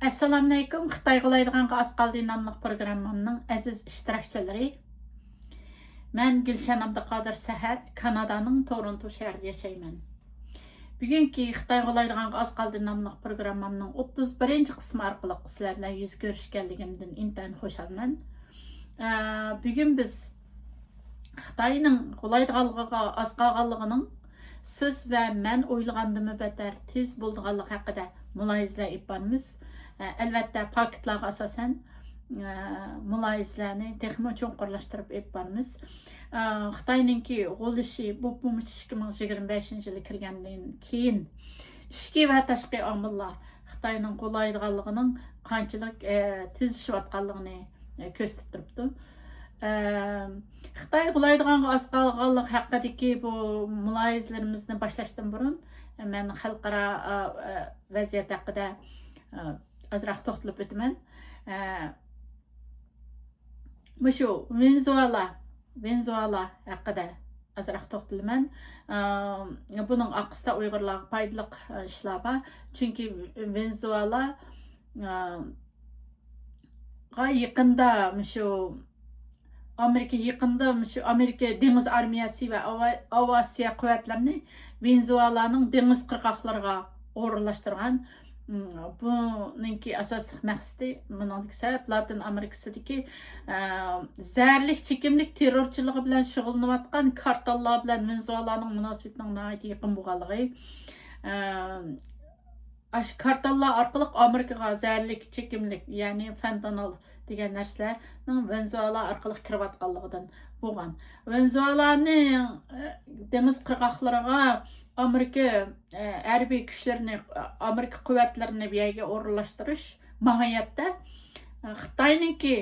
Assalamu alaykum. Xitoy G'olaydigan az qaldi nomli programmamning aziz ishtirokchilari. Men Gulshan Abduqodir Sahar, Kanadaning Toronto shahrida yashayman. Bugungi Xitoy G'olaydigan az qaldi nomli programmamning 31-qismi orqali sizlar bilan yuz ko'rishganligimdan intayin xursandman. Bugun biz Xitoyning g'olaydiganligiga az qolganligining siz va men o'ylagandan betar tez bo'lganligi haqida mulohazalar etamiz. Elbette paketlarga asasen mulayizlarni texmo cho'nqurlashtirib etamiz. Xitoyninki g'olishi bu 2025 yili kirgandan keyin ishki va tashqi omillar Xitoyning qo'laydiganligining qanchalik tezlashayotganligini ko'rsatib turibdi. Xitoy qo'laydigan az qolganlik haqidagi bu mulayizlarimizni boshlashdan burun men xalqaro vaziyat haqida azroq to'xtalib o'taman. Mushu Venezuela haqida azroq to'xtalaman. Buning aqsida Uyg'urlarga foydali ishlar bor. Chunki Venezuela yaqinda Amerika dengiz armiyasi va Avasiya quvvatlarini Venezuelaning dengiz qirg'oqlariga o'rinlashtirgan. Buningki asosli maqsadi buningdagi sabab Latin Amerikasidagi zarlik chekimlik terrorchiligi bilan shug'ullanayotgan kartallar bilan Venezuelaning munosabatining nihoyatda yaqin bo'lganligi. Kartallar orqali Amerikaga zarlik chekimlik, ya'ni fentanil degan narsalarning Venezuela orqali kirayotganligidan bo'lgan. Venezuelaning dengiz qirg'oqlariga Amerika harbiy kuchlarini, Amerika quvvatlarini bu yerga o'rinlashtirish mohiyatda Xitoyninki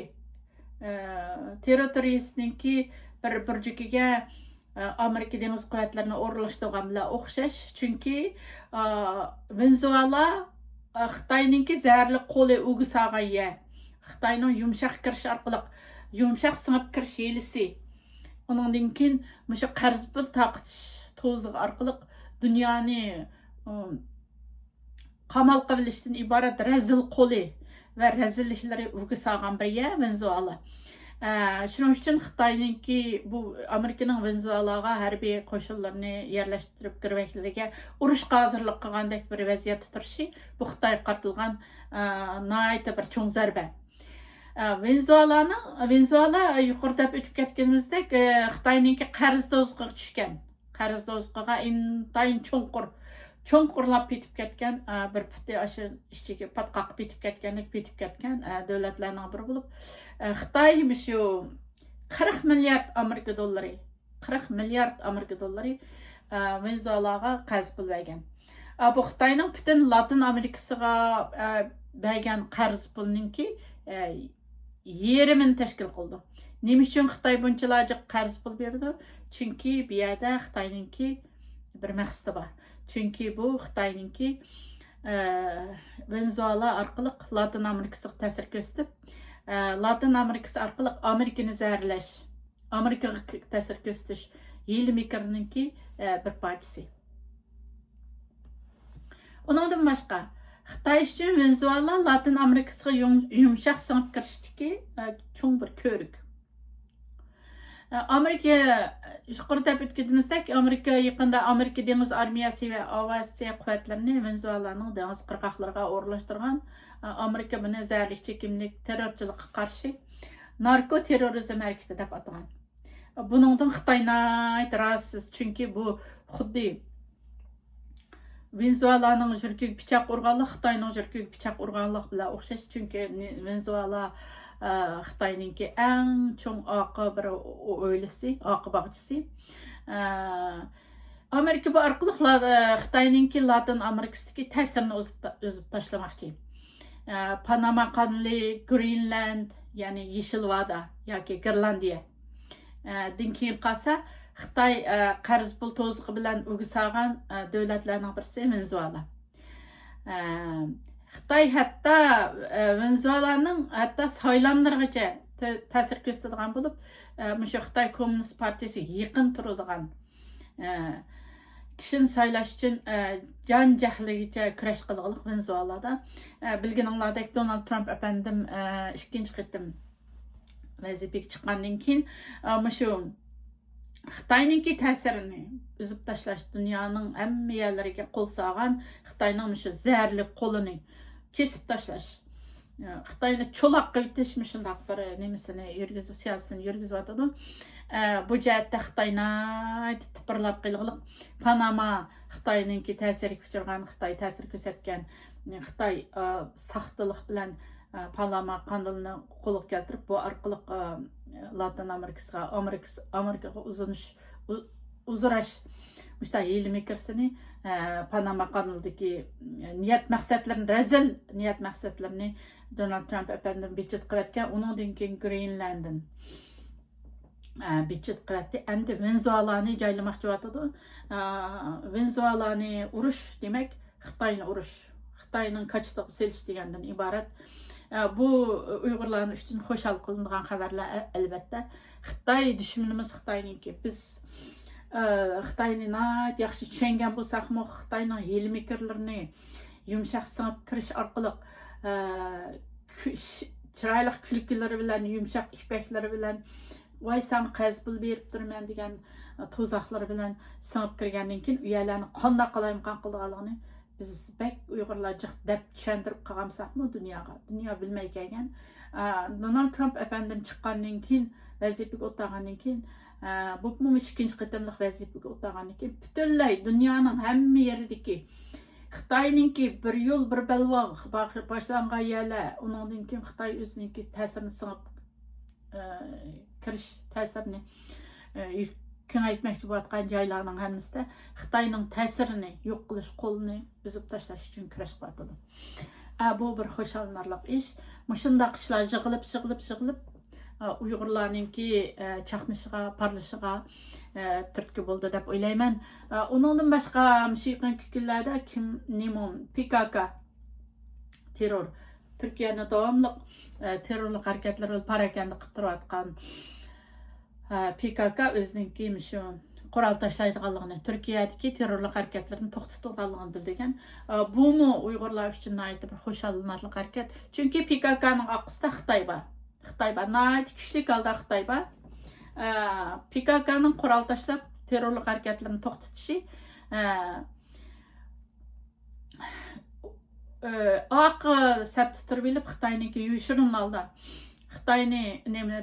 territoriyasiniki bir burjukiga Amerika dengiz quvvatlarini o'rinlashtirgan bilan o'xshash. Chunki Venezuela Xitoyninki zarli qo'li o'g'isag'a ega. Xitoyning yumshoq kirish orqali yumshoq singib kirish yelisi. Uningdan keyin mushu qarz pul taqitish to'zig'i orqali dunyoni qamal qilishdan iborat razil qo'li va razilliklari o'g'isag'an bir yer Venezuela. Shuning uchun Xitoyninki bu Amerikaning Venezuelaga harbiy qo'shinlarni yerlashtirib kirvaklariga urushga hozirlik qilgandek bir vaziyatda turishi bu Xitoyga qartilgan nihoyatda bir cho'ng zarba. Venezuela yuqorida o'tib ketganimizdek Xitoyninki qarz to'zig'iga tushgan. Qarz to'zig'iga intayin cho'nqurlab ketib ketgan bir puti ashi ichiga patqaq ketib ketgan davlatlarning biri bo'lib Xitoy shu 40 milliard Amerika dollari Venezuelaga qarz pul bergan. Bu Xitoyning butun Latin Amerikasiga bergan qarz pulninki yerimini tashkil qildi. Nima uchun Xitoy bunchalarga qarz pul berdi? Chunki bu yerda Xitoyninki bir maqsadi bor. Chunki bu Xitoyninki Venezuela orqali Latin Amerikasiga ta'sir ko'rsatib, Latin Amerikasi orqali Amerikani zararlash, Amerikaga ta'sir ko'rsatish yil mikroninki bir parchasi. Uningdan boshqa Xitoy uchun Venezuela Latin Amerikasiga yumshoq singib kirishdagi cho'ng bir ko'rik. Amerika yuqorida o'tganimizdek Amerika yaqinda Amerika dengiz armiyasi va Avasiya quvvatlarini Venezuelaning dengiz qirg'oqlariga o'rinlashtirgan. Amerika buni zarlik chekimlik terrorchilikqa qarshi narko terrorizm harakati deb atagan. Buningdan Xitoy rahatsız, chunki bu xuddi Venezuelaning yurkiga pichoq urganlik Xitoyning yurkiga pichoq urganlik bilan o'xshash. Chunki Venezuela Xitoyninki eng cho'ng bir o'ylisi, oqibachisi. Amerika bu orqali Xitoyninki Latin Amerikasidagi ta'sirini o'zib tashlamoqchi. Panama qanli, Greenland, ya'ni Yeshil Vada yoki Grenlandiya. Dan keyin qolsa Xitoy qarz pul to'zig'i bilan o'g'isag'an davlatlarning birisi Venezuela. Xitoy hatto Venezuelaning saylamlarigacha ta'sir ko'rsatadigan bo'lib, mushu Xitoy Kommunist partiyasi yaqin turadigan kishini saylash uchun jon jahligacha kurash qilganlik Venezuelada. Bilganinglardek Donald Trump apandim ikkinchi qitim vazifaga chiqqandan keyin shu Xitoyninki ta'sirini uzib tashlash, dunyoning hamma yerlariga qo'l solgan Xitoyning shu zarli qo'lini kesib tashlash. Xitoyni cho'loq qilib shundaq bir nimasini yurgizib, siyosatini yurgizyotadi. Bu jihatda Xitoyni tipirlab qilg'iliq Panama Xitoyninki ta'siriga uchragan, Xitoy ta'sir ko'rsatgan, Xitoy saxtalik bilan Panama qonunini qo'lga keltirib, bu orqali Latin Amerikaga uzrash işte ilmi kirsini Panama qonunidagi niyat maqsadlarini, razil niyat maqsadlarini Donald Trump efendim bichit qilayotgan, undan keyin Greenland'dan bichit qilayotdi. Endi Venezuelani joylamoqchi bo'lyotdi. Venezuelani urush demak Xitoyni urush, Xitoyning qochdiq selish degandan iborat. Bu Uyg'urlar uchun xo'shal qilingan xabarlar albatta. Xitoy dushmanimiz Xitoyniki. Biz Xitoyni yaxshi tushungan bo'lsaqmi, Xitoyning hiyla mikrlarini yumshoq singib kirish orqali chiroyli kulkilari bilan, yumshoq ipaklari bilan, voy san qaz pul berib turman degan to'zoqlari bilan singib kirgandan keyin uyalarni qanday qilayman qilganligini biz bek Uyg'urlar jiq deb tushuntirib qolgamsaqmi dunyoga. Dunyo bilmay kelgan. Donald Trump efendim chiqqandan keyin, vazifaga o'tgandan keyin, bu ikkinchi qitimliq vazifaga o'tgandan keyin butunlay dunyoning hamma yeridagi Xitoyninki bir yo'l bir balvoq boshlangan yerlar, undan keyin Xitoy o'zininki ta'sirini singib kirish ta'sirini kengaytmoqchi bo'layotgan joylarning hammasida Xitoyning ta'sirini yo'q qilish, qo'lini uzib tashlash uchun kurash qilyotdi. Bu bir xo'shallanarli ish. Shunday ishlar yig'ilib Uyg'urlarninki chaqnishiga, parlashiga turtki bo'ldi deb o'ylayman. Undan boshqa musiqiy kunlarda PKK terror, Turkiyani davomli terrorlik harakatlar olib parakanda qilib turayotgan PKK o'zininki shu qurol tashlaydiganligini, Turkiyadagi terrorlik harakatlarini to'xtatadiganligini bildirgan. Bumi Uyg'urlar uchun bir xo'shallanarli harakat. Chunki PKKning oqisida Xitoy bor. Kuchli holda Xitoy bor. PKKning qurol tashlab terrorlik harakatlarini to'xtatishi oq sabti turib bilib Xitoyniki yushirin holda Xitoyni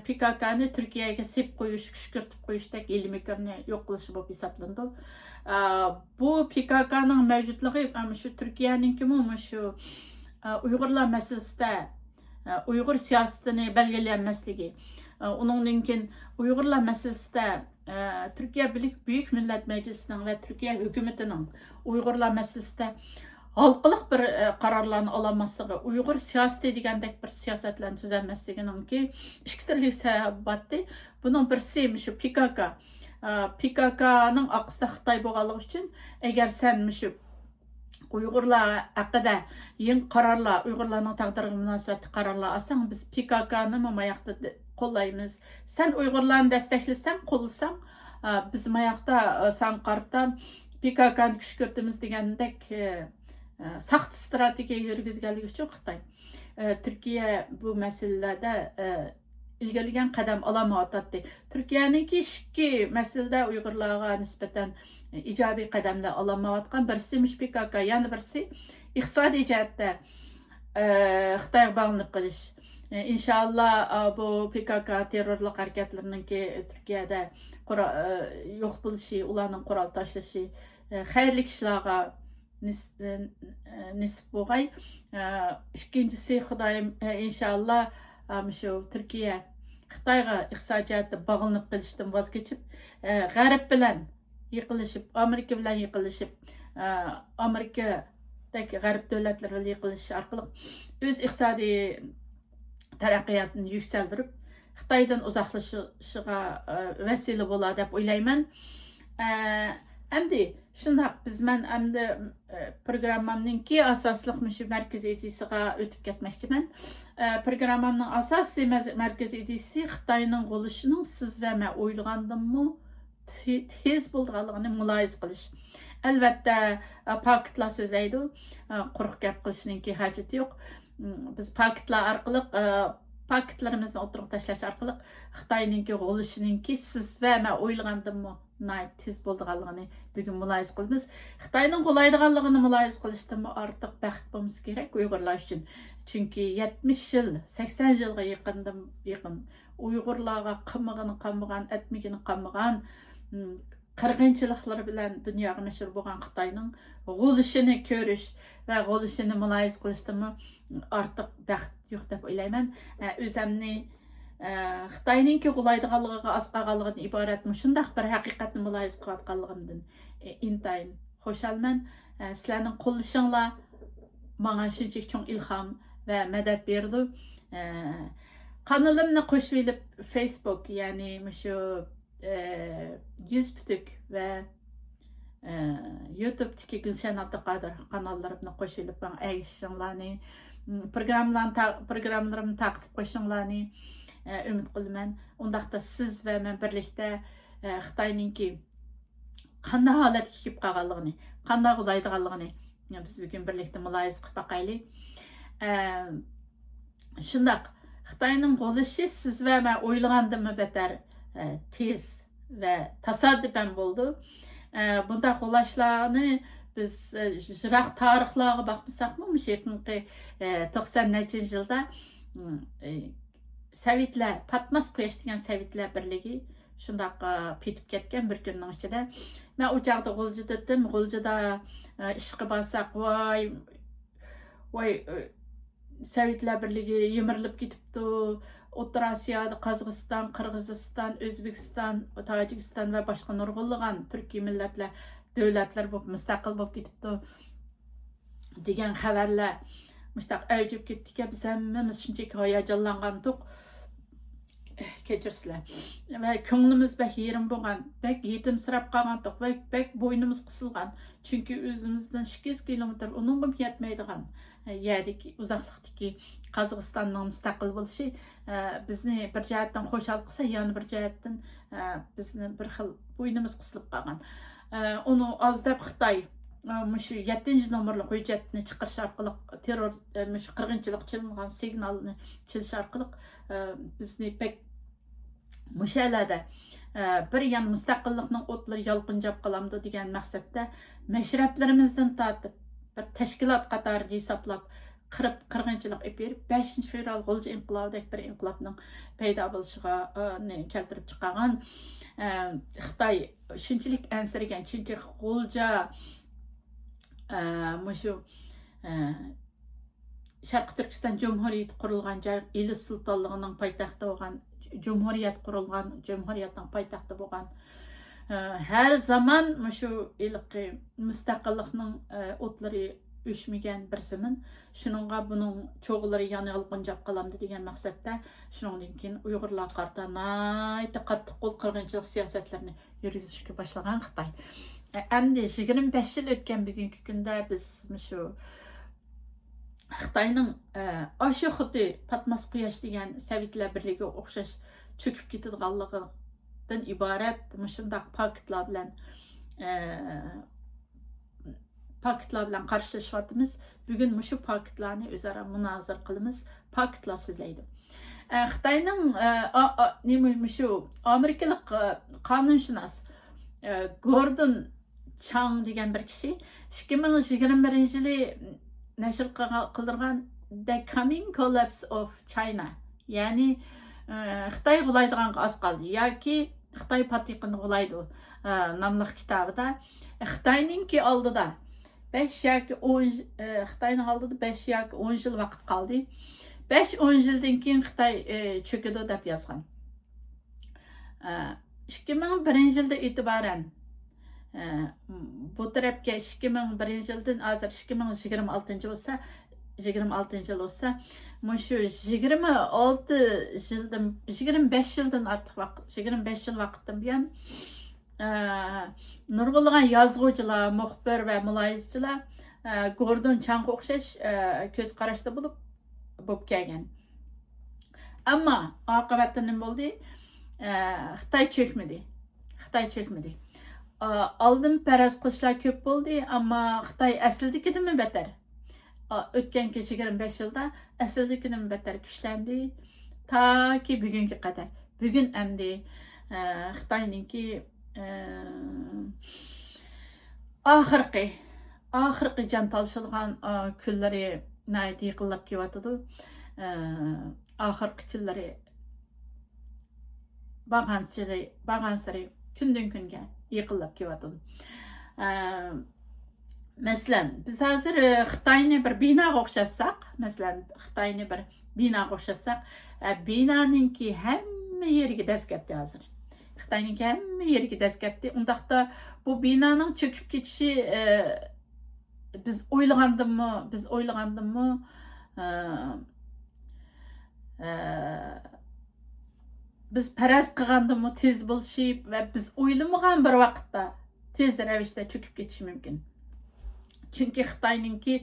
PKKni Turkiyaga sep qo'yish, kuchkirtib qo'yishdek ilmikarni yo'q qilishi bo'lib hisoblandi. Bu PKKning mavjudligi shu Turkiyaninki shu Uyg'urlar masalasida Uyg'ur siyosatini belgilanmasligi, undan keyin Uyg'urlar masalasida Turkiya Büyük Millet Meclisining va Turkiya hukumatining Uyg'urlar masalasida halqılıq bir qararlarını alamazlığı, Uyghur siyaseti degandek bir siyasatlarını tüzənməsliğinin ki, iki türlü səbəbdir. Bunun birisi şu PKK. PKK'nın aqsida Xitay boğalığı üçün, əgər sən şu Uyghurlar haqqında yeni qararlar, Uyghurların taqdiriga münasibətli qararlar alsan, biz PKK'nı mayaqda qollaymiz. Sən Uyghurlarını dəstəkləsən, qollasan, biz mayaqda sən qarta PKK'nı küçükürtümüz degandek saxt strategiya yürgizganligi uchun Xitoy Turkiya bu masalada ilgarilagan qadam olamayotdi. Turkiyaningki ikki masalada Uyg'urlarga nisbatan ijobiy qadamlar olamayotgan, birisi PKK, yana birisi iqtisodiy jihatda Xitoyga bog'lanib qolish. İnşallah bu PKK terrorlik harakatlarininki Turkiyada yo'q bo'lishi, ularning qurol tashlashi xayrli ishlarga nisb bo'lg'ay. İkincisi Xudoyim inşallah şu Turkiya Xitoyga iqtisodiyotda bog'lanib qolishdan voz kechib, G'arb bilan yiqilishib, Amerika bilan yiqilishib, Amerikadagi G'arb davlatlari bilan yiqilish orqali o'z iqtisodiy taraqqiyotini yuksaltirib, Xitoydan uzoqlashishiga vasila bo'ladi deb o'ylayman. Endi shundaq men endi programmamninki asosliq shu markaziy ideyasiga o'tib ketmoqchiman. Programmamning asosiy markaziy ideyasi Xitoyning g'o'lishining siz va men o'ylagandanmi tez bo'lganligini muloyiz qilish. Albatta, paketlar so'zlaydi. Quruq gap qilishning hojati yo'q. Biz paketlar orqali paketlarimizni o'tirib tashlash orqali Xitoyning g'o'lishininki siz va men o'ylagandim tez bo'lganligini bugun muloyiz qilamiz. Xitoyning g'o'laydiganligini muloyiz qilishdan ortiq baxt bo'lmasa kerak Uyg'urlar uchun. Chunki 70 yil, 80 yilga yaqin Uyg'urlarga qilmagan, etmagani, qirg'inchiliklar bilan dunyoga mashhur bo'lgan Xitoyning g'o'lishini ko'rish va g'o'lishini muloyiz qilishdan ortiq baxt yo'q deb o'ylayman. O'zimni Xitoyningki g'o'laydiganligiga oz qolganligidan iborat shundaq bir haqiqatni muloyiz qilayotganligimdan intayin xushalman. Sizlarning qo'llashinglar menga shunchaki cho'ng ilhom va madad berdi. Kanalimni qo'shib olib Facebook, ya'ni shu Yüzpütük ve YouTube'daki Gülşen Abdülkadir kanallarımla qo'shilib bana erişişinglarni, programlarımı takip qo'yishinglarni umid qilaman. Undaqda siz va men birlikda Xitoyningki qanday holatga kelib qolganligini, qanday g'o'laydiganligini biz bugun birlikda muloyiz qilib boqaylik. Shundaq Xitoyning g'o'lishi siz va men o'ylagandan betar tez ve tasadüfen oldu. Bunda qo'llashlarni biz jiroq tarixlarga bakmasak mı? Yakınki 90 yılda Sovetlar, Patmas Quyosh degan Sovetlar birligi shundaq petib ketgan bir kunning ichida. Men o chaqda G'o'ljida ishga borsak, voy Sovetlar birligi yemirilib ketibdi. O'rta Osiyoda Qozog'iston, Qirg'iziston, O'zbekiston, Tojikiston va boshqa nurg'unlagan turkiy millatlar, davlatlar bo'lib mustaqil bo'lib ketibdi degan xabarlar mushtaq avjib ketdi. Biz hammamiz shunchaki hayajonlangandik. Kechirsizlar. Va ko'nglimiz bak yerim bo'lgan, bak yetimsirab qolgandik, bak bo'ynimiz qisilgan. Chunki o'zimizdan 200 kilometr uningga yetmaydigan yerdagi uzoqlikdagi Qozog'istonning mustaqil bo'lishi bizni bir jihatdan xo'shal qilsa, yana bir jihatdan bizni bir xil bo'ynimiz qisilib qolgan. Uni ozdab Xitoy shu 7-nomerli hujjatni chiqarish orqali terror qirg'inchilik qilingan signalni chilish orqali bizni pek mushalada bir yan mustaqillikning o'tlari yolqinjab qolamdi degan maqsadda mashrablarimizdan tortib bir tashkilot qatorida hisoblab qirg'inchilik berib 5 fevral g'o'lja inqilobidagi bir inqilobning paydo bo'lishiga keltirib chiqqan. Xitoy shunchalik ansiragan, chunki g'o'lja shu Sharq Turkiston Cumhuriyeti qurilgan joy Ilis sultonligining poytaxti bo'lgan, Cumhuriyatning poytaxti bo'lgan. Her zaman shu ilqi mustaqillikning o'tlari o'chmagan bir zaman. Shuningga buning cho'g'lari yana yolqinjab qolamdi degan maqsadda shuningdan keyin Uyg'urlar qarta nayta qattiq qo'l qirg'inchilik siyosatlarini yurgizishga boshlagan Xitoy. Endi 25 yil o'tgan bugungi kunda biz shu Xitoyning o'sha xuddi Patmas Quyosh degan Sovetlar birligiga o'xshash cho'kib ketadiganligidan iborat shundaq paketlar bilan qarshilashayotimiz. Bugun shu paketlarni o'zaro munozara qilamiz. Paketlar so'zlaydi. Xitoyning shu amerikalik qonunshunos Gordon Chang degan bir kishi 2021-yili nashr qildirgan The Coming Collapse of China, ya'ni Xitoy g'o'laydiganga oz qoldi yoki Xitoy patiqini g'o'laydi nomli kitobida Xitoyningki oldida 5 yoki 10 Xitoyning oldida 5 yoki 10 yil vaqt qoldi. 5-10 yildan keyin Xitoy cho'kadi deb yozgan. 2001-yilda e'tiboran bu tarafga 2001-yildan hozir 2026 bo'lsa, 26 yil bo'lsa, shu 26 yildan 25 yildan ortiq vaqt, 25 yil vaqtdan buyon nurg'unlagan yozuvchilar, muxbir va muloyizchilar Gordon Changga o'xshash ko'z qarashda bo'lib kelgan. Ammo oqibatda nima bo'ldi? Xitoy cho'kmadi. Aldım pərəz qilishlar ko'p bo'ldi, ammo Xitoy aslidagidan betar. O'tgan 25 yilda aslidagidan betar kuchlanди, toki bugunga qadar. Bugun endi Xitoyninki oxirgi jon talishilgan kunlari nayt yaqinlab kelyotidi. Oxirgi kunlari bag'ansiri kundan kunga yaqinlab kelyotidi. Masalan, biz hozir Xitoyni bir binoga o'xshatsak, binoninki hamma yeriga dast ketdi hozir. Xitoyninki hamma yeriga dast ketdi. Undaqda bu binoning cho'kib ketishi biz o'ylagandimmi, biz paraz qilgandimmi tez bo'lishi va biz o'ylamagan bir vaqtda tez ravishda cho'kib ketishi mumkin. Chunki Xitoyninki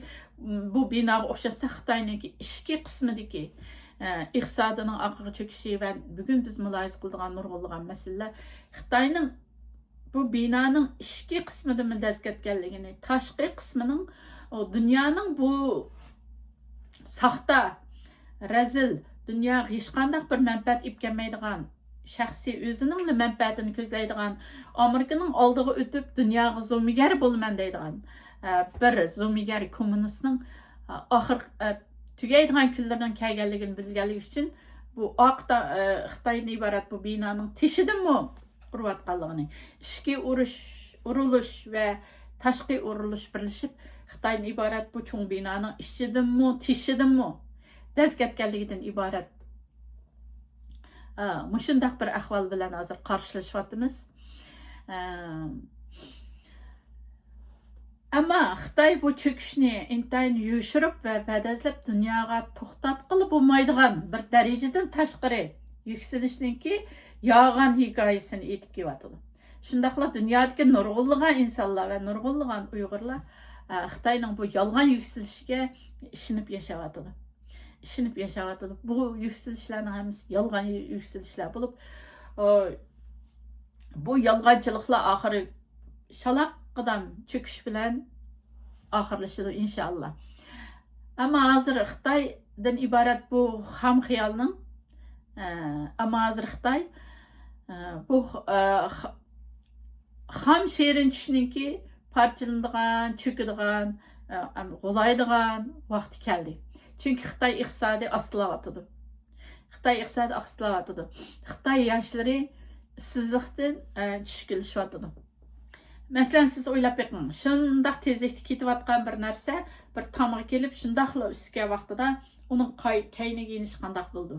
bu binoga o'xshasa Xitoyninki ichki qismidagi iqtisodining orqaga cho'kishi va bugun biz mulohaza qiladigan nurg'unlagan masalalar Xitoyning bu binoning ichki qismida dast ketganligini, tashqi qismining dunyoning bu saxta, razil, dunyoga hech qanday bir manfaat olib kelmaydigan, shaxsiy o'zining manfaatini ko'zlaydigan, Amerikaning oldiga o'tib dunyoga zo'migar bo'lman deydigan bir zo'migar kommunistning oxir tugaydigan kunlardan kelganligini bilganligi uchun bu Xitoydan iborat bu binoning teshidanmi urayotganligini, ichki urilish va tashqi urilish birlashib Xitoydan iborat bu cho'ng binoning ichidanmi, teshidanmi dast ketganligidan iborat. Mushundaq bir ahvol bilan hozir qarshilashyapmiz. Ammo Xitoy bu cho'kishni intayin yushirib va badazlab dunyoga to'xtatqili bo'lmaydigan bir darajadan tashqari yuksalishninki yolg'on hikoyasini aytib kelyotdi. Shundaqla dunyodagi nurg'unlagan insonlar va nurg'unlagan Uyg'urlar Xitoyning bu yolg'on yuksalishiga ishonib yashayotdi. Bu yuksalishlarning hammasi yolg'on yuksalishlar bo'lib, bu yolg'onchiliklar oxiri shalaq qadam cho'kish bilan oxirlashadi inshaalloh. Ammo hozir Xitoydan iborat bu ham xiyolning Xitoy bu ham sherin tushninki parchalanadigan, cho'kadigan, g'olaydigan vaqti keldi. Chunki Xitoy iqtisodiy ostilayotdi. Xitoy yoshlari ishsizlikdan tushkilishyotdi. Masalan, siz o'ylab beqing, shundaq tezlikda ketayotgan bir narsa bir tomga kelib, shundaqla ustiga vaqtida uning kayniga inish qandaq bo'ldi.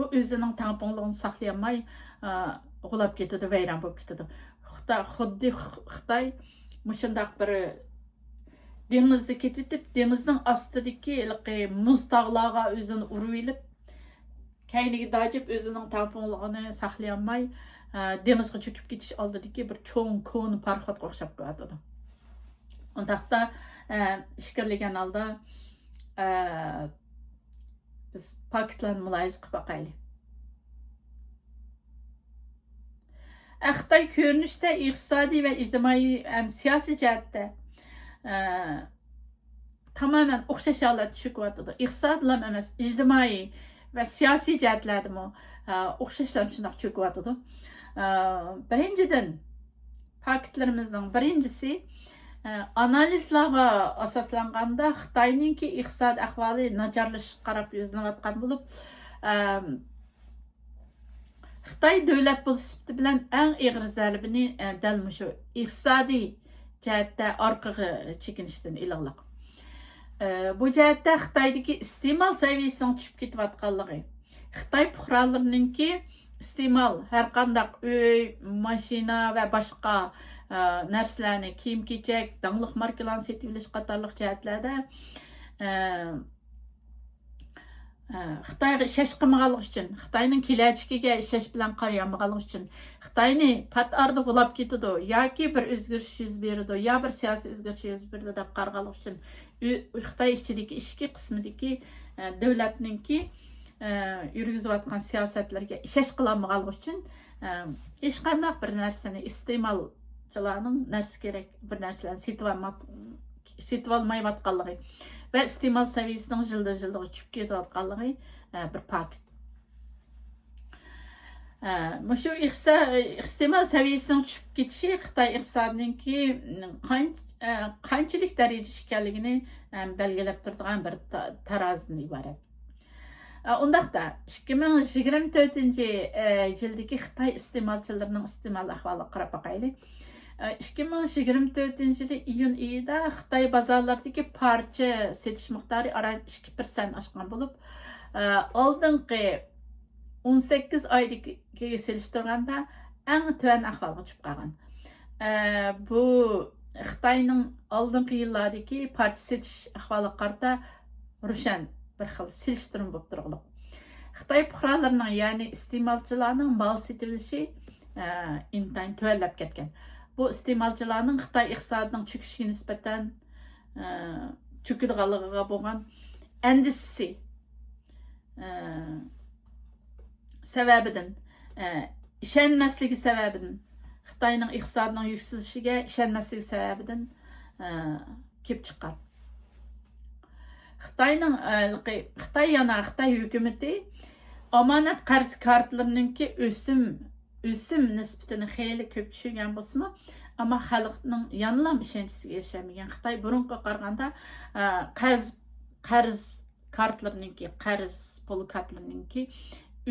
U o'zining tamponligini saqlay olmay, g'ulab ketadi, vayron bo'lib ketadi. Xuddi Xitoy shundaq bir dengizda ketib, dengizning ostidagi muz tog'larga o'zini urib olib, kayniga dajib o'zining tamponligini saqlay olmay, dengizga cho'kib ketish oldidagi bir cho'ng ko'ni parxodga o'xshab qo'yadi. Undaqda fikrlagan holda biz paketlarni mulohaza qilib boqaylik. Xitoy ko'rinishda iqtisodiy va ijtimoiy siyosiy jihatda tamamen o'xshash holatda cho'kyapti. Iqtisodlam emas, ijtimoiy va siyosiy jihatlardami o'xshashlar shundoq cho'kyapti. Birinchidan paketlarimizning birinchisi analizlarga asoslanganda Xitoyninki iqtisod ahvoli nacharlashib qarab yuzlanayotgan bo'lib, Xitoy davlat bo'lishi bilan eng og'ir zarbini dal mushu iqtisodiy jihatda orqaga chekinishdan ilig'liq. Bu jihatda Xitoydagi iste'mol saviyasining tushib ketayotganligi, Xitoy fuqarolarininki iste'mol har qanday uy, mashina va boshqa narsalarni, kiyim-kechak, dangliq markalarni sotib olish qatorliq jihatlarda Xitoyga ishlash qilmaganlik uchun, Xitoyning kelajagiga ishlash bilan qarayolmaganlik uchun, Xitoyni pat arda g'ulab ketadi yoki bir o'zgarish yuz beradi, yo bir siyosiy o'zgarish yuz beradi deb qarag'anlik uchun Xitoy ichidagi ichki qismidagi davlatninki yurgizayotgan siyosatlarga ishlash qilolmaganlik uchun hech qanday bir narsani iste'molchilarning narsa kerak bir narsalarni setib olmayotganligi va iste'mol saviyasining yildan-yilga tushib ketayotganligi bir paket. Mushu iste'mol saviyasining tushib ketishi Xitoy iqtisodiyotidagi qanchalik darajada ekanligini belgilab turadigan bir tarozidan iborat. Undaqda 2024-yildagi Xitoy iste'molchilarining iste'mol ahvoliga qarab boqaylik. 2024-yili iyun oyida Xitoy bozorlaridagi parcha setish miqdori aran 2% oshgan bo'lib, oldingi 18 oydagiga solishtirganda eng tuvan ahvolga tushib qolgan. Bu Xitoyning oldingi yillardagi parcha setish ahvoliga qarata ro'shan bir xil silishtirim bo'lib turibdi. Xitoy fuqarolarining, ya'ni iste'molchilarning mal setilishi intayin tuvanlab ketgan. Bu iste'molchilarning Xitoy iqtisodining cho'kishiga nisbatan cho'kadiganligiga bo'lgan andisisi sababidan, ishonmasligi sababidan, Xitoyning iqtisodining yuksalishiga ishonmasligi sababidan kelib chiqqan. Xitoy yana Xitoy hukumati omonat qarz kartlarınınki o'sim nisbatini xeyli ko'p tushirgan bo'lsa-mu, ammo xalqning yanılam ishonchisiga erishamagan. Xitoy burunga qaraganda qarz kartlarınınki, qarz pul kartlarınınki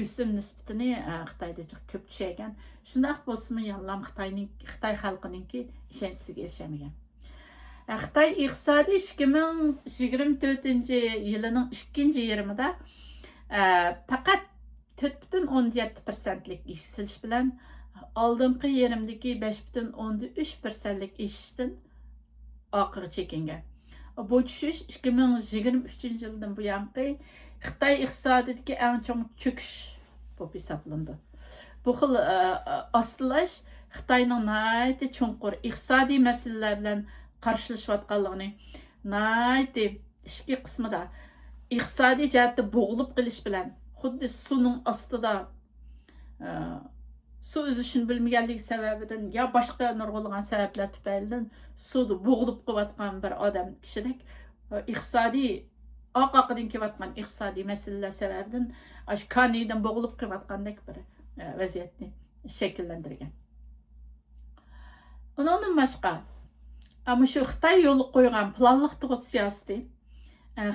o'sim nisbatini Xitoyda ko'p tushirgan. Shundaq bo'lsa-mu, yanılam Xitoy xalqininki ishonchisiga erishamagan. Xitoy iqtisodi 2024-yilining 2-yarmida faqat 4,7%lik yükseliş bilan oldingi yarımdagi 5,3%lik ishishdan orqaga chekingan. Bu tushish 2023-yildan buyangi Xitoy iqtisodidagi eng chong cho'kish bo'lib hisoblandi. Bu xil ostilash Xitoyning nihoyatda cho'nqur iqtisodiy masalalar bilan qarshilashayotganligini, nihoyatda ikki qismida iqtisodiy jihatda bo'g'ilib qilish bilan, xuddi suvning ostida suv uzishini bilmaganligi sababidan yo boshqa nurg'ulg'an sabablar tufaylidan suvda bo'g'ilib qolayotgan bir odam kishidek iqtisodiy oqoqidan kelayotgan iqtisodiy masalalar sababidan shu kanidan bo'g'ilib qolayotgandek bir vaziyatni shakllantirgan. Undan boshqa ama şu Xitoy yo'l qo'ygan planliq tug'ut siyosati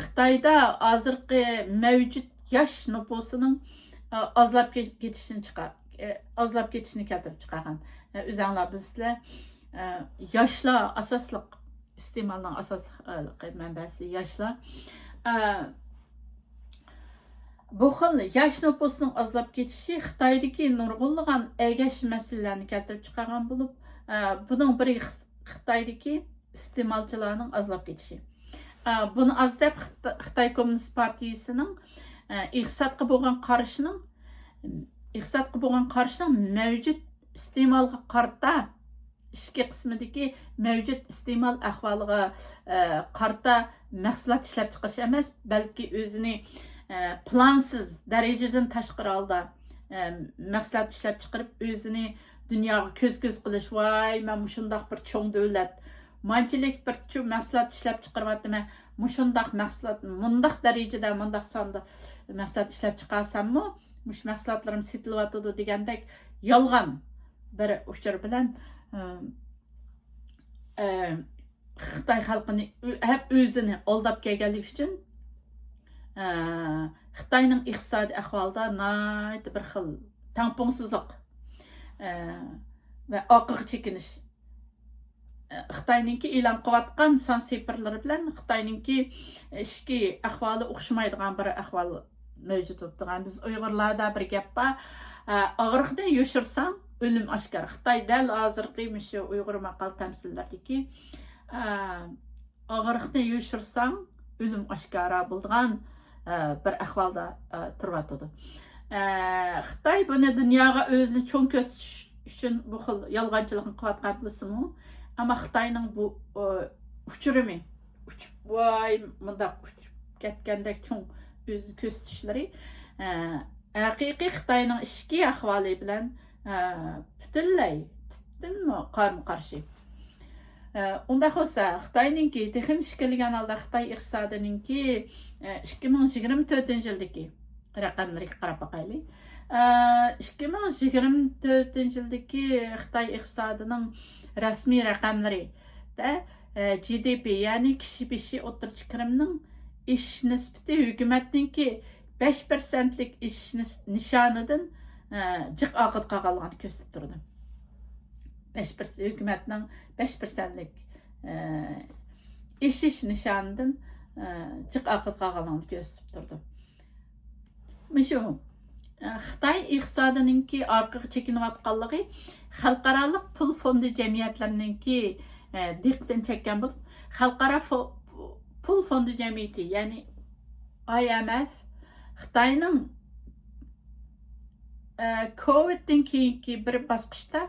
Xitoyda hozirgi mavjud yosh nufusining ozlab ketishini keltirib chiqargan. O'zinglar bilsizlar, yoshlar asosliq iste'molning asosiy manbasi yoshlar. Bu xil yosh nufusining ozlab ketishi Xitoydagi nurg'unlagan agash masalalarni keltirib chiqargan bo'lib, buning biri Xitoydagi iste'molchilarning ozlab ketishi. Buni azdab Xitoy Kommunist partiyasining iqtisodga bo'lgan qarashining mavjud iste'molga qarata ikki qismidagi mavjud iste'mol ahvoliga qarata mahsulot ishlab chiqarish emas, balki o'zini plansiz darajadan tashqari holda mahsulot ishlab chiqarib o'zini dunyoga ko'z qilish, voy men shundoq bir cho'ng davlat manchilik bir mahsulot ishlab chiqaryapman, shundoq mahsulot mundaq darajada mundaq sonda mahsulot ishlab chiqarsam-mu, mush mahsulotlarim setilyapti degandek yolg'on bir uchur bilan Xitoy xalqini hep o'zini aldab kelganligi uchun Xitoyning iqtisodiy ahvolida nihoyat bir xil tampongsizlik ve orqaga chekinish. Xitoyninki e'lon qilayotgan son sifirlari bilan Xitoyninki ishki ahvoli o'xshamaydigan bir ahvol mavjud bo'lib turgan. Biz Uyg'urlarda bir gap bor, og'riqdan yoshirsang o'lim oshkor. Xitoy dal hozirgi shu Uyg'ur maqol tamsillardagi og'riqdan yoshirsang o'lim oshkora bo'lgan bir ahvolda turyapti. Xitoy buni dunyoga o'zini cho'ng ko'rsatish uchun bu xil yolg'onchilikni qilayotgan bo'lsa-mu, ammo Xitoyning bu uchirimi voy mundaq uchib ketgandek cho'ng o'zini ko'rsatishlari haqiqiy Xitoyning ichki ahvoli bilan Bütünlay, tüptünmü qarşı. Onda olsa Xitayninki texim şikilgan halda Xitay iqtisadininki 2024-yildagi raqamlarga qarab baqaylik. 2024-yildagi Xitay iqtisodining rasmiy raqamlari da GDP, ya'ni kishi bashi o'rtacha kirimning ish nisbati hukumatninki 5%lik ish nishonidan jiq oqit qolganligini ko'rsatib turdi. 5% hükümetinin 5%lik iş nişanından çık akıt qağalanı gösterip durdu. Şu Xitay iqtisodiningki orqaga chekinayotganligi xalqarалық pul fondi jamiyatlariningki diqqatini chekkan bo'lib, xalqaro pul fondi jamiyati, ya'ni IMF Xitoyning COVID'dan keyingi bir bosqichda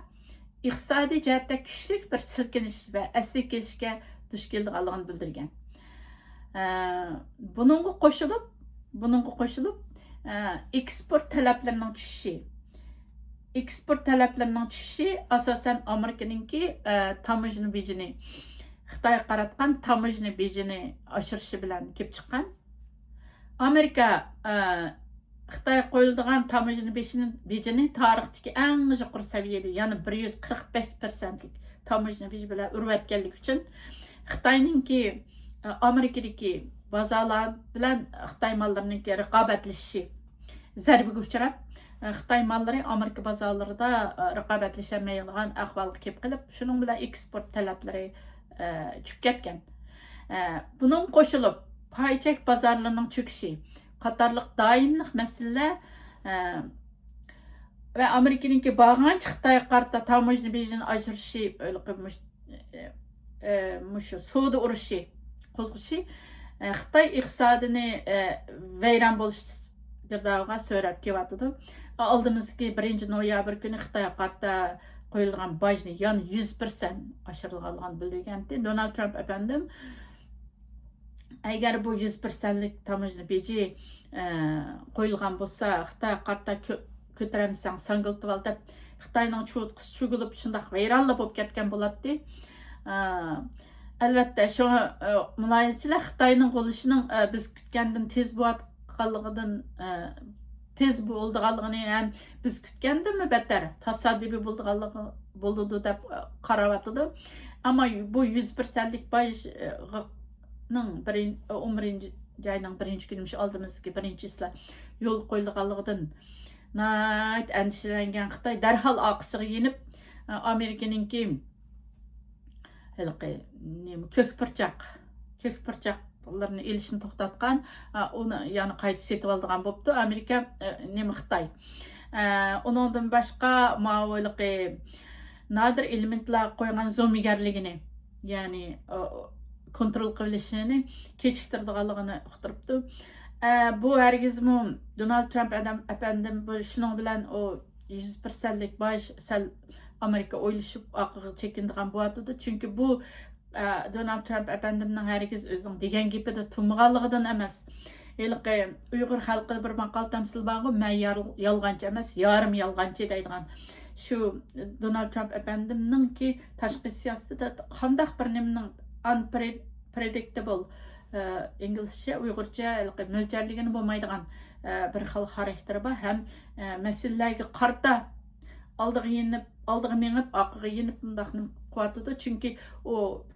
iqtisodiy jihatda kuchli bir silkinish va asliy kelishga duch kelganligini bildirgan. Bununga qo'shilib eksport talablarining tushishi asosan Amerikaninki tamojna bejini Xitoyga qaratgan tamojna bejini oshirishi bilan kelib chiqqan. Amerika Xitoy qo'yiladigan tamojna bejini tarixdagi eng yuqori saviyada, ya'ni 145%lik tamojna beji bilan urayotganlik uchun Xitoyninki Amerikadagi bozorlar bilan Xitoy mollarininki raqobatlashishi zarbaga uchrab, Xitoy mollari Amerika bozorlarida raqobatlasholmaydigan ahvolga kelib qolib, shuning bilan eksport talablari tushib ketgan. Bunun qo'shilib paychak bozorlarining cho'kishi qatarlıq daimlik məsələlər və Amerikanınki bağlanç Xitay qarta tamojna bejini ajırışı soda uruşu qozğışı Xitay iqtisadini veyran boluş girdağına söylep kevatıdı. Aldığımızki 1 noyabr günü Xitay qarta qoyulgan bajni yani 100% aşırılğanlığını bildirgəndi. Donald Trump efendim agar bu 100%lik tamojna beji qo'yilgan bo'lsa, Xitoy qarta ko'taramsan, sangiltib olib, Xitoyning cho'tqisi cho'gilib, shundoq vayronlab bo'lib ketgan bo'ladi. Albatta, shu muloyizachilar Xitoyning qo'lishining biz kutgandan tez bo'lganligini ham biz kutgandanmi battar tasodifiy bo'ldi deb qarayotdi. Ammo bu 100%lik baj ayning 1 günümüş aldığımızki 1-isla yol qo'yilganligidan nayt endişelengan Xitoy darhol oqisiga yenib Amerikaninki ko'kpirchoqlarni elishni to'xtatgan, uni ya'ni qayta setib oldigan bo'pti Amerika Xitoy. Uningdan boshqa ma'vo'liqi nadir elementlar qo'ygan zo'migarligini, ya'ni kontrol qilishini kechiktirganligini uqtiribdi. Bu hargizmi Donald Trump efendim bu shuning bilan o 100%lik baj sal Amerika o'ylashib oqiga chekindigan bo'lardi. Chunki bu Donald Trump efendimning hargiz o'zining degan gapida turmaganligidan emas. Eliqi Uyg'ur xalqi bir maqol tamsil bog'i men yolg'onchi emas, yarim yolg'onchi deydigan. Shu Donald Trump efendimningki tashqi siyosatida qandaq bir nimning unpredictable İngilizce, Uyg'urcha mo'ljalligini bo'lmaydigan bir xil xarakteri bor. Ham masalalarga qarta oldiga mengib, oqiga yenib bundaqni quvvatidi. Chunki o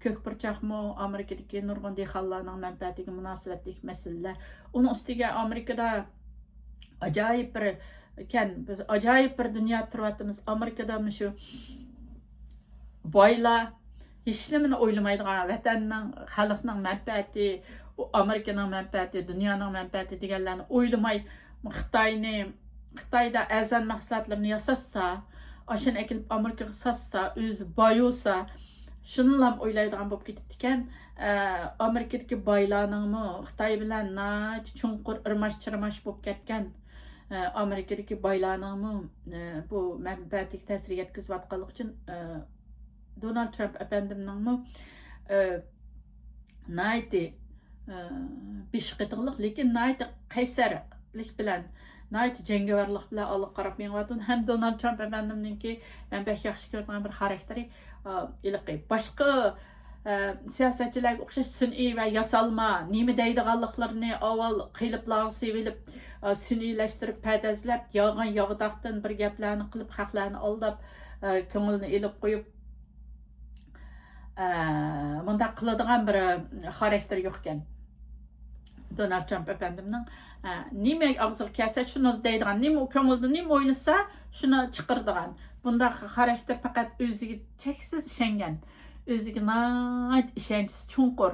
ko'kpirchoqmi Amerikadagi nurg'un dehqonlarning manfaatiga munosabatli masalalar. Uning ustiga Amerikada ajoyib bir dunyo turyapmiz. Amerikada shu boylar hech nimani o'ylamaydigan, vatanning, xalqning manfaati, Amerikaning manfaati, dunyoning manfaati deganlarni o'ylamay Xitoyda azan mahsulotlarni yasasa, ashuni akilib Amerikaga sotsa, o'zi boyusa, shuni ham o'ylaydigan bo'lib ketibdi ekan. Amerikadagi boylarningmi Xitoy bilan chunqur irmash-chirmash bo'lib ketgan. Amerikadagi boylarningmi bu manfaatiga ta'sir yetkazayotganligi uchun Donald Trump efendimningmi nayti bishqitiqliq, lekin nayti qaysarlik bilan nayt cengavarlık bilen alıp qarap meňwatyn. Hem Donald Trump efendimninki ben bek yaxşı gördüğüm bir karakteri iliqi. Başka siyasatçılarga okşaş sün'iy ve yasalma, nime deydiganlıklaryny awal qılıplağın sevilip sün'iylashtirip pədəzləb, yağan yağdaqdan bir gaplarni qılıb, haqlarni aldab, köngülni elib qoyup munda qıladigan bir karakter yokken. Donald Trump efendimning nime ağzıga kelsa şunu deydigan, nime köngülde nime oylasa şunu çıqırdigan. Bunda karakter fakat özüge cheksiz işengen. Özüge nayt işençisi çuңqur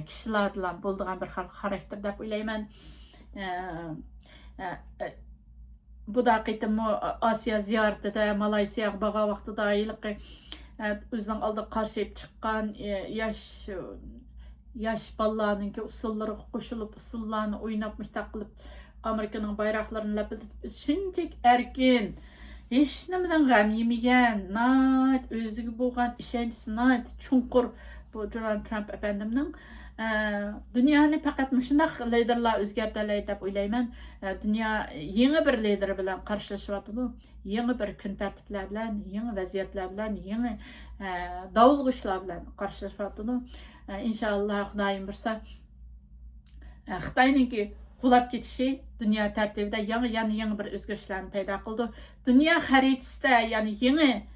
kişiler bilan boldigan bir karakter dep oylayman. Bu da qitim Asiya ziyaretide Malaysiyaga baga vaqtida iliqi özüň aldyga qarşıyıp çıqqan yaş ballarınki usullary qoşulup usullarny oynap mıhtaq qılıp Amerikanyň bayraqlaryny lapiltip şunçak erkin hiç nimeden gam yemegen nayt özüge bolgan işençisi nayt çuңqur bu Donald Trump efendimning dünyany faqat muşundaq liderler özgertäleydi dep oylayman. Dünya yeni bir lider bilen qarşılaşyapdy. Yeni bir gün tertipler bilen, yeni vaziyetler bilen, yeni dawulguşlar bilen qarşılaşyapdy. İnşallah Hudaýym birsa Xitaynyňki qulap ketişi dünya tertibide yeni bir özgürişlerni payda kıldı. Dünya haritasida yani yeni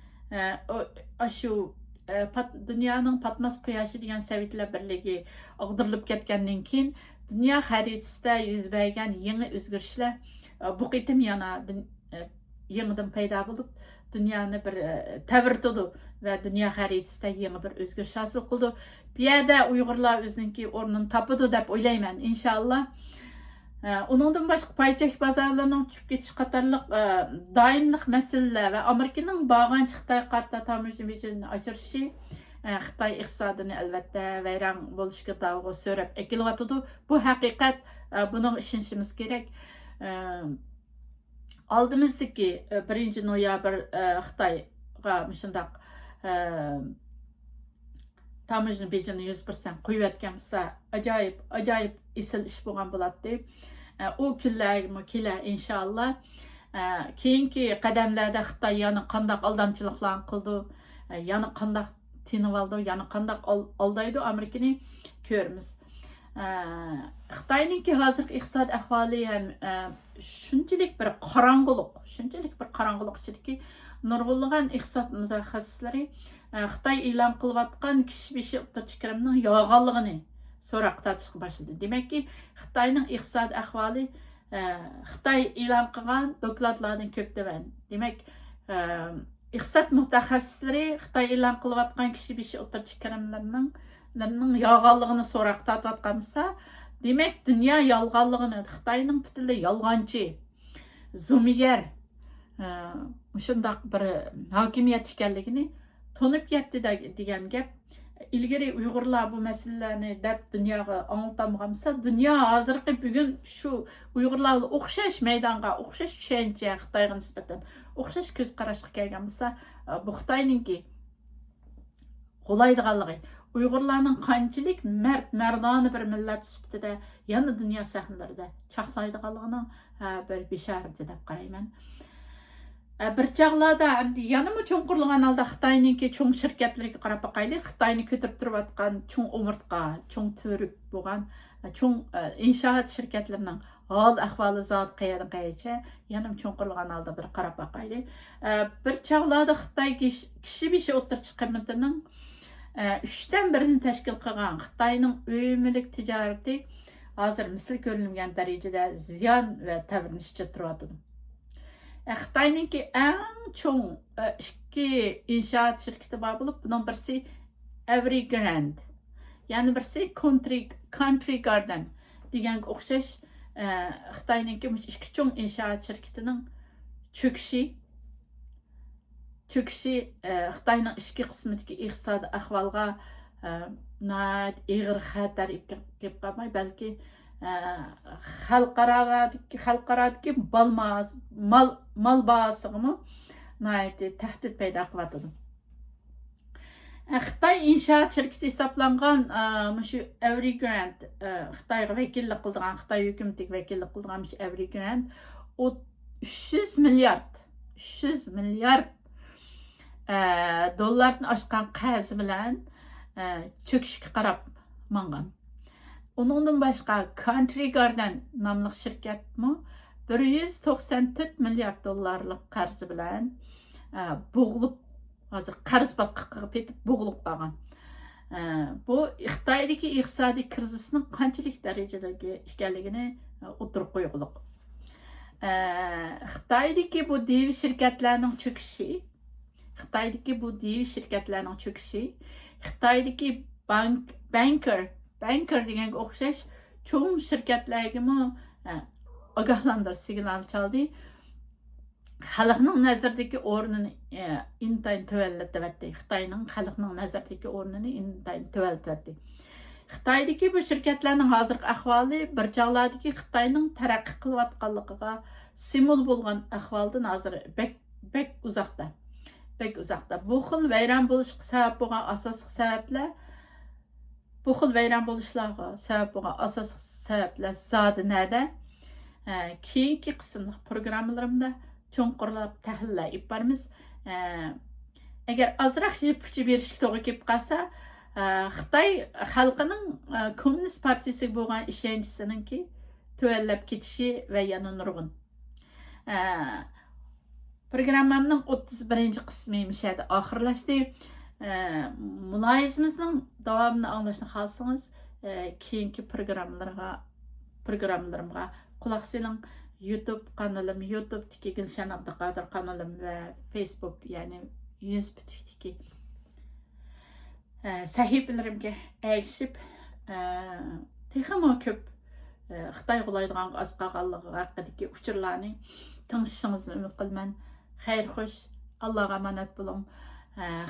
aşu dünyanın patmas quyoshi degan Sovetlar birligi ag'dirilib ketgandan keyin dünya haritasida yuz bergan yangi o'zgarishlar bu qitim yana yangidan paydo bo'lib dunyoni bir tavirtidi va dunyo haritasida yangi bir o'zgarish hosil qildi. Bu yerda Uyg'urlar o'ziniki o'rnini topadi deb o'ylayman inshaalloh. Onundan başqa payçak bazarlarının tushib ketish qatorliq doimlik masalalar va Amerikaning bağınç Xitoy qarta tamojna bejirini ochirishi Xitoy iqtisodini albatta vayron bo'lishga davg'i so'rab ekilyotidi. Bu haqiqat, buning ishonishimiz kerak. Oldimizdagi 1 noyabr Xitoyga shundaq tamojna bejirini 100% qo'yayotgan bo'lsa, ajoyib isil ish bo'lgan bo'ladi. O kunlarga kelar inshaalloh. Keyingi qadamlarda Xitoy yana qandaq aldamchiliklarni qildi, yana qandaq tinib oldi, yana qandaq aldaydi Amerikani ko'ramiz. Xitoyninki hozirgi iqtisod ahvoli ham shunchalik bir qorong'ulik ichidagi nurg'unlagan iqtisod mutaxassislari Xitoy e'lon qilayotgan kishi beshi o'rtacha kirimning yog'onligini so'roq tatishga boshladi. Demakki, Xitoyning iqtisod ahvoli Xitoy e'lon qilgan dokladlardan ko'p deman. Demak, iqtisod mutaxassislari Xitoy e'lon qilayotgan kishi beshi o'rtacha kirimlarning yog'onligini so'roq tatayotgan bo'lsa, demak, dunyo yolg'onligini, Xitoyning butunlay yolg'onchi, zo'migar shundaq bir hokimiyat ekanligini tonib yetdi degan gap. İlgari Uyg'urlar bu masalalarni deb dunyoga angltamgansa, dunyo hozirgi bugun shu Uyg'urlarga o'xshash maydonga, o'xshash tushuncha Xitoyga nisbatan o'xshash ko'z qarashga kelgan bo'lsa, bu Xitoyninki qo'laydiganligi, Uyg'urlarning qanchalik mardona bir millat sifatida yana dunyo sahnalarida chaqlaydiganligining bir bishorati deb qarayman. Bir çağlarda yanımı çoğunqurluğun alda Xitayninki çoğun şirketleriga qarab baqayli. Xitayni kötürüp turayotgan çoğun umurtqa, çoğun törük bo'lgan çoğun inşaat şirketlerinin hal ahvoli zat qayadan-qayacha yanım çoğunqurluğun alda bir qarab baqayli. Bir çağlarda Xitay kishi beshi o'rtacha qiymatining 3dan 1ni tashkil qilgan Xitayning o'yimlik tijorati hozir misl ko'rilmagan darajada ziyon va tavrinichga turyapti. Xitoyninki eng cho'ng ikki inshoot shirkati bor bo'lib, bunun birisi Evergrande, ya'ni birisi Country Garden deganga o'xshash Xitoyninki ikki cho'ng inshoot shirkatining cho'kishi Xitoyning ichki qismidagi iqtisodiy ahvolga ig'ir xatar kelib qolmay, balki xalqaradagi mal bahasıgımı tahdid payda qılatıdı. Xitoy inşaat şirketi hesaplangan şu Evergrande Xitoyga vakillik qildigan, Xitoy hukumatiga vakillik qildigan Evergrande 300 milyard dollardan aşkan qarz bilan çöküşkə qarab mangan. Onundan başqa Country Garden namlıq şirkətmi 194 milyard dollarlıq qarz bilan boğulup, hazır qarz batqıqqa petib boğulup qalğan. Bu Xitoydagi iqtisodiy krizisning qanchalik darajadagi ekanligini o'tirib qo'yguliq. Xitoydagi bu dev şirketlarning çöküşü, Xitoydagi banker deganga o'xshash cho'ng shirkatlargami ogohlantirish signal chaldi. Xalqning nazaridagi o'rnini intayin tuvallatdi. Xitoyning xalqning nazaridagi o'rnini intayin tuvallatdi. Xitoydagi bu shirkatlarning hozirgi ahvoli bir chog'lardagi Xitoyning taraqqiy qilayotganligiga simul bo'lgan ahvoldan hozir bek uzoqda. Bu xil vayron bo'lishga sabab bo'lgan asosiy sabablar zodi nada? Keyingi qismli programmalarimda cho'nqurlab tahlillar olib boramiz. Agar ozroq yeb-ichib berishga to'g'ri kelib qolsa, Xitoy xalqining Kommunist partiyasiga bo'lgan ishonchisiningki tuvallab ketishi va yana nurg'un. Programmamning 31 qismi mishada oxirlashdi. Muloyizimizning davomini anglashni xohlasangiz, keyingi programmalarimga quloq soling. YouTube kanalim, YouTube'daki Gülşen Abdülkadir kanalim ve Facebook yani 100 bitiki sahifelerimge erişip texmo köp Xitoy qo'laydigan oz qolganligi haqidagi uchurlarni tanishishingizni umid qilaman. Xayr xo'sh, Allohga omonat bo'ling.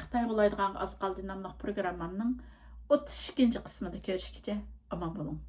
Xitoy qo'laydigan oz qoldi nomli programmamning 32-qismida ko'rishguncha omon bo'ling.